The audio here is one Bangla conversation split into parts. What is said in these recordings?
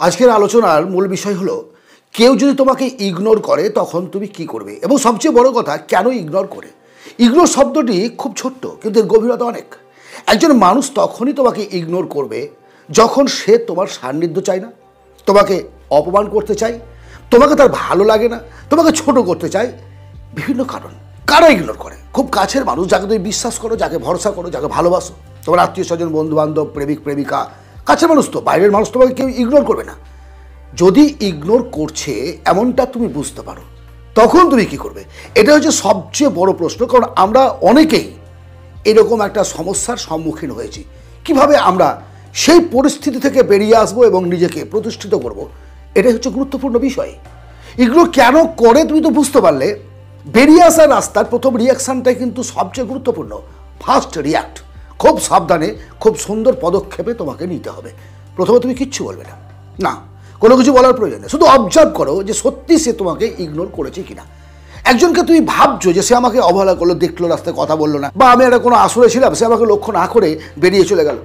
আজকের আলোচনার মূল বিষয় হলো কেউ যদি তোমাকে ইগনোর করে তখন তুমি কি করবে এবং সবচেয়ে বড় কথা কেন ইগনোর করে। ইগনোর শব্দটি খুব ছোট্ট কিন্তু এর গভীরতা অনেক। একজন মানুষ তখনই তোমাকে ইগনোর করবে যখন সে তোমার সান্নিধ্য চায় না, তোমাকে অপমান করতে চায়, তোমাকে তার ভালো লাগে না, তোমাকে ছোট করতে চায়, বিভিন্ন কারণ। কারা ইগনোর করে? খুব কাছের মানুষ, যাকে তুমি বিশ্বাস করো, যাকে ভরসা করো, যাকে ভালোবাসো, তোমার আত্মীয় স্বজন, বন্ধু বান্ধব, প্রেমিক প্রেমিকা, কাছের মানুষ। তো বাইরের মানুষ তোমাকে কেউ ইগনোর করবে না। যদি ইগনোর করছে এমনটা তুমি বুঝতে পারো তখন তুমি কি করবে? এটা হচ্ছে সবচেয়ে বড় প্রশ্ন, কারণ আমরা অনেকেই এরকম একটা সমস্যার সম্মুখীন হয়েছি। কিভাবে আমরা সেই পরিস্থিতি থেকে বেরিয়ে আসবো এবং নিজেকে প্রতিষ্ঠিত করব, এটাই হচ্ছে গুরুত্বপূর্ণ বিষয়। ইগনোর কেন করে তুমি তো বুঝতে পারলে। বেরিয়ে আসার রাস্তার প্রথম রিয়াকশানটাই কিন্তু সবচেয়ে গুরুত্বপূর্ণ। First react. খুব সাবধানে, খুব সুন্দর পদক্ষেপে তোমাকে নিতে হবে। প্রথমে তুমি কিচ্ছু বলবে না, না কোনো কিছু বলার প্রয়োজন নেই, শুধু অবজার্ভ করো যে সত্যি সে তোমাকে ইগনোর করেছে কিনা। একজনকে তুমি ভাবছো যে সে আমাকে অবহেলা করলো, দেখলো, রাস্তায় কথা বললো না, বা আমি একটা কোনো আসরে ছিলাম, সে আমাকে লক্ষ্য না করে বেরিয়ে চলে গেল।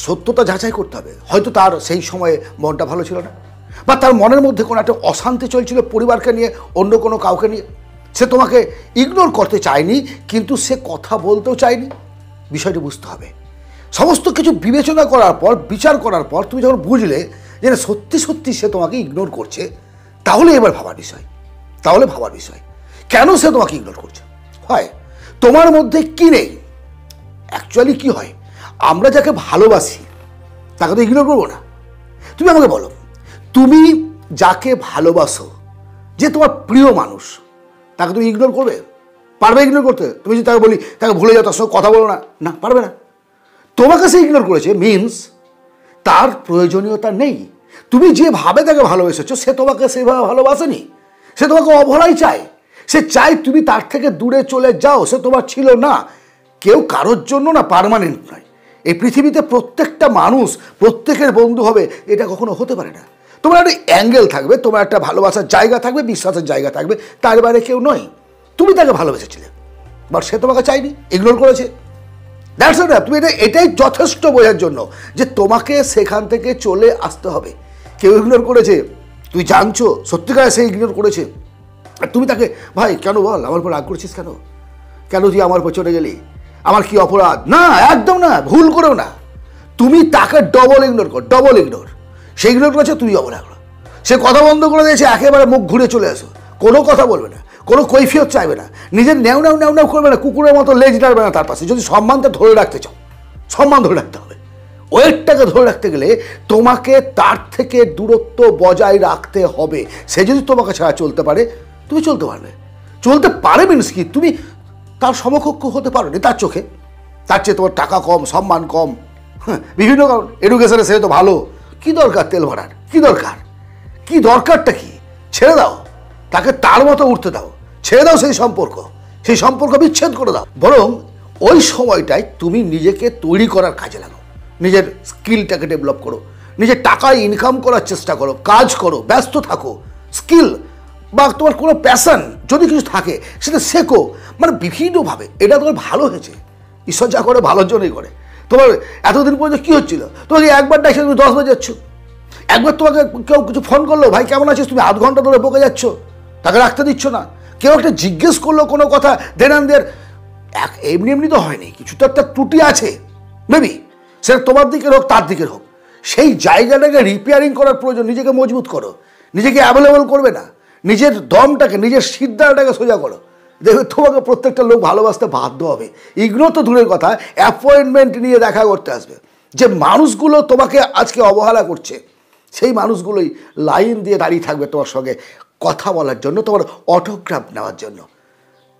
সত্যতা যাচাই করতে হবে। হয়তো তার সেই সময়ে মনটা ভালো ছিল না, বা তার মনের মধ্যে কোনো একটা অশান্তি চলছিল পরিবারকে নিয়ে, অন্য কোনো কাউকে নিয়ে। সে তোমাকে ইগনোর করতে চায়নি, কিন্তু সে কথা বলতেও চায়নি। বিষয়টি বুঝতে হবে। সমস্ত কিছু বিবেচনা করার পর, বিচার করার পর তুমি যখন বুঝলে যে সত্যি সত্যি সে তোমাকে ইগনোর করছে, তাহলে এবার ভাবার বিষয়। কেন সে তোমাকে ইগনোর করছে? হয় তোমার মধ্যে কি নেই। অ্যাকচুয়ালি কি হয়, আমরা যাকে ভালোবাসি তাকে তো ইগনোর করবো না। তুমি আমাকে বলো, তুমি যাকে ভালোবাসো, যে তোমার প্রিয় মানুষ, তাকে তুমি ইগনোর করবে? পারবে ইগনোর করতে? তুমি যদি তাকে বলি তাকে ভুলে যাও, তার সঙ্গে কথা বলো না, না পারবে না। তোমাকে সে ইগনোর করেছে মিনস তার প্রয়োজনীয়তা নেই। তুমি যেভাবে তাকে ভালোবেসেছো সে তোমাকে সেভাবে ভালোবাসেনি। সে তোমাকে অবহেলাই চায়। সে চায় তুমি তার থেকে দূরে চলে যাও। সে তোমার ছিল না। কেউ কারোর জন্য না পার্মানেন্ট নয়। এই পৃথিবীতে প্রত্যেকটা মানুষ প্রত্যেকের বন্ধু হবে এটা কখনো হতে পারে না। তোমার একটা অ্যাঙ্গেল থাকবে, তোমার একটা ভালোবাসার জায়গা থাকবে, বিশ্বাসের জায়গা থাকবে, তার বাইরে কেউ নয়। তুমি তাকে ভালোবেসেছিলে, বাট সে তোমাকে চাইনি, ইগনোর করেছে। That's it. তুমি এটাই যথেষ্ট বোঝার জন্য যে তোমাকে সেখান থেকে চলে আসতে হবে। কেউ ইগনোর করেছে, তুই জানছো সত্যিকারে সে ইগনোর করেছে, আর তুমি তাকে ভাই কেন বল আমার উপর রাগ করেছিস, কেন কেন তুই আমার উপর চলে গেলি, আমার কি অপরাধ? না, একদম না, ভুল করেও না। তুমি তাকে ডবল ইগনোর কর, ডবল ইগনোর। সে ইগনোর করেছে, তুমি অবহেলা করো। সে কথা বন্ধ করে দিয়েছে, একেবারে মুখ ঘুরে চলে আসো, কোনো কথা বলবে না, কোনো কৈফিয়ত চাইবে না, নিজের ন্যাও ন্যাও ন্যাও ন্যাও করবে না, কুকুরের মতো লেজ নাড়বে না তার পাশে। যদি সম্মানটা ধরে রাখতে চাও, সম্মান ধরে রাখতে হবে। ওয়েটটাকে ধরে রাখতে গেলে তোমাকে তার থেকে দূরত্ব বজায় রাখতে হবে। সে যদি তোমাকে ছাড়া চলতে পারে, তুমি চলতে পারবে। চলতে পারে মিনস কি, তুমি তার সমকক্ষ হতে পারো নি তার চোখে। তার চেয়ে তোমার টাকা কম, সম্মান কম, বিভিন্ন কারণ, এডুকেশনে সে তো ভালো, কি দরকার তেল ভরার? কি দরকারটা কি? ছেড়ে দাও, তাকে তার মতো উঠতে দাও, ছেড়ে দাও সেই সম্পর্ক বিচ্ছেদ করে দাও। বরং ওই সময়টায় তুমি নিজেকে তৈরি করার কাজে লাগাও, নিজের স্কিলটাকে ডেভেলপ করো, নিজের টাকা ইনকাম করার চেষ্টা করো, কাজ করো, ব্যস্ত থাকো। স্কিল বা তোমার কোনো প্যাশন যদি কিছু থাকে সেটা শেখো, মানে বিভিন্নভাবে। এটা তোমার ভালো হয়েছে, ঈশ্বর যা করে ভালোর জন্যই করে। তোমার এতদিন পর্যন্ত কী হচ্ছিল, তোমাকে একবার ডাকছে তুমি 10 বাজে যাচ্ছ, একবার তোমাকে কেউ কিছু ফোন করলো, ভাই কেমন আছিস, তুমি আধ ঘন্টা ধরে বকে যাচ্ছ, তাকে রাখতে দিচ্ছ না। কেউ একটা জিজ্ঞেস করলো কোনো কথা, দেন এমনি এমনি তো হয়নি, কিছু তো একটা ত্রুটি আছে মেবি, সেটা তোমার দিকের হোক তার দিকের হোক। সেই জায়গাটাকে রিপেয়ারিং করার প্রয়োজন। নিজেকে মজবুত করো, নিজেকে অ্যাভেলেবল করবে না, নিজের দমটাকে, নিজের সিদ্ধাটাকে সোজা করো। দেখবে তোমাকে প্রত্যেকটা লোক ভালোবাসতে বাধ্য হবে। ইগনোর তো দূরের কথা, অ্যাপয়েন্টমেন্ট নিয়ে দেখা করতে আসবে। যে মানুষগুলো তোমাকে আজকে অবহেলা করছে, সেই মানুষগুলোই লাইন দিয়ে দাঁড়িয়ে থাকবে তোমার সঙ্গে কথা বলার জন্য, তোমার অটোগ্রাফ নেওয়ার জন্য।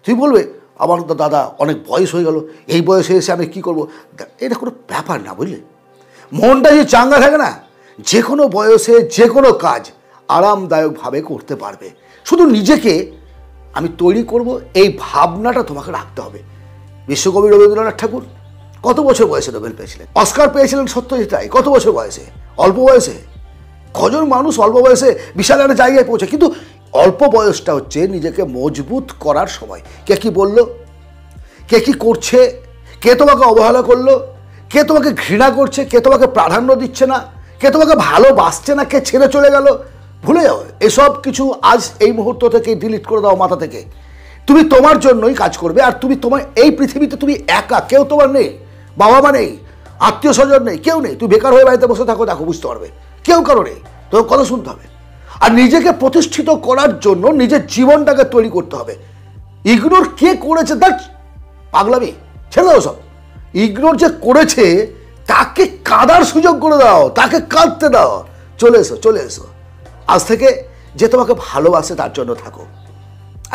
তুই বলবে আমার তো দাদা অনেক বয়স হয়ে গেল, এই বয়সে এসে আমি কী করবো? এটা কোনো ব্যাপার না, বুঝলি? মনটা যে চাঙ্গা থাকে না, যে কোনো বয়সে যে কোনো কাজ আরামদায়কভাবে করতে পারবে। শুধু নিজেকে আমি তৈরি করব, এই ভাবনাটা তোমাকে রাখতে হবে। বিশ্বকবি রবীন্দ্রনাথ ঠাকুর কত বছর বয়সে নোবেল পেয়েছিলেন? অস্কার পেয়েছিলেন সত্যজিৎ রায় কত বছর বয়সে? অল্প বয়সে। কজন মানুষ অল্প বয়সে বিশাল একটা জায়গায় পৌঁছে? কিন্তু অল্প বয়সটা হচ্ছে নিজেকে মজবুত করার সময়। কে কি বললো, কে কি করছে, কে তোমাকে অবহেলা করলো, কে তোমাকে ঘৃণা করছে, কে তোমাকে প্রাধান্য দিচ্ছে না, কে তোমাকে ভালোবাসছে না, কে ছেড়ে চলে গেল, ভুলে যাও। এসব কিছু আজ এই মুহূর্ত থেকে ডিলিট করে দাও মাথা থেকে। তুমি তোমার জন্যই কাজ করবে, আর তুমি তোমার এই পৃথিবীতে তুমি একা, কেউ তোমার নেই, বাবা মা নেই, আত্মীয় স্বজন নেই, কেউ নেই। তুমি বেকার হয়ে বাড়িতে বসে থাকো, দেখো বুঝতে পারবে কেউ কারো নেই, তোমার কথা শুনতে হবে। আর নিজেকে প্রতিষ্ঠিত করার জন্য নিজের জীবনটাকে তৈরি করতে হবে। ইগনোর কে করেছে তার পাগলামি ছেড়ে দাও সব। ইগনোর যে করেছে তাকে কাঁদার সুযোগ করে দাও, তাকে কাঁদতে দাও। চলে এসো, চলে এসো। আজ থেকে যে তোমাকে ভালোবাসে তার জন্য থাকো,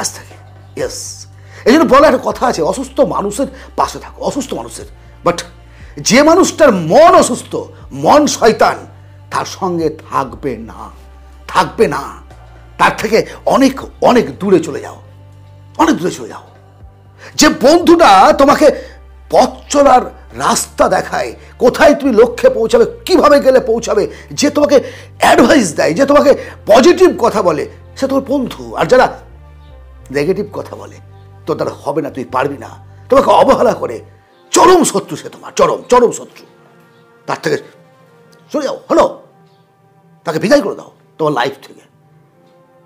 আজ থেকে। ইয়েস, এই জন্য বলা একটা কথা আছে, অসুস্থ মানুষের পাশে থাকো, অসুস্থ মানুষের। বাট যে মানুষটার মন অসুস্থ, মন শয়তান, তার সঙ্গে থাকবে না, থাকবে না। তার থেকে অনেক অনেক দূরে চলে যাও, অনেক দূরে চলে যাও। যে বন্ধুটা তোমাকে পথ চলার রাস্তা দেখায়, কোথায় তুমি লক্ষ্যে পৌঁছাবে, কিভাবে গেলে পৌঁছাবে, যে তোমাকে অ্যাডভাইস দেয়, যে তোমাকে পজিটিভ কথা বলে, সে তোমার বন্ধু। আর যারা নেগেটিভ কথা বলে, তো তারা হবে না, তুই পারবি না, তোমাকে অবহেলা করে, চরম শত্রু সে তোমার, চরম চরম শত্রু। তার থেকে চলে যাও, হলো, তাকে বিদায় করে দাও তোমার লাইফ থেকে।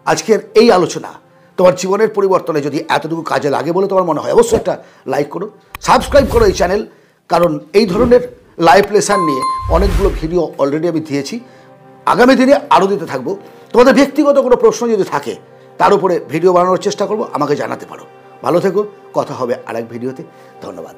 আজকের এই আলোচনা তোমার জীবনের পরিবর্তনে যদি এতটুকু কাজে লাগে বলে তোমার মনে হয়, অবশ্যই একটা লাইক করো, সাবস্ক্রাইব করো এই চ্যানেল। কারণ এই ধরনের লাইফ লেসন নিয়ে অনেকগুলো ভিডিও অলরেডি আমি দিয়েছি, আগামী দিনে আরও দিতে থাকবো। তোমাদের ব্যক্তিগত কোনো প্রশ্ন যদি থাকে তার উপরে ভিডিও বানানোর চেষ্টা করবো, আমাকে জানাতে পারো। ভালো থেকো, কথা হবে আরেক ভিডিওতে। ধন্যবাদ।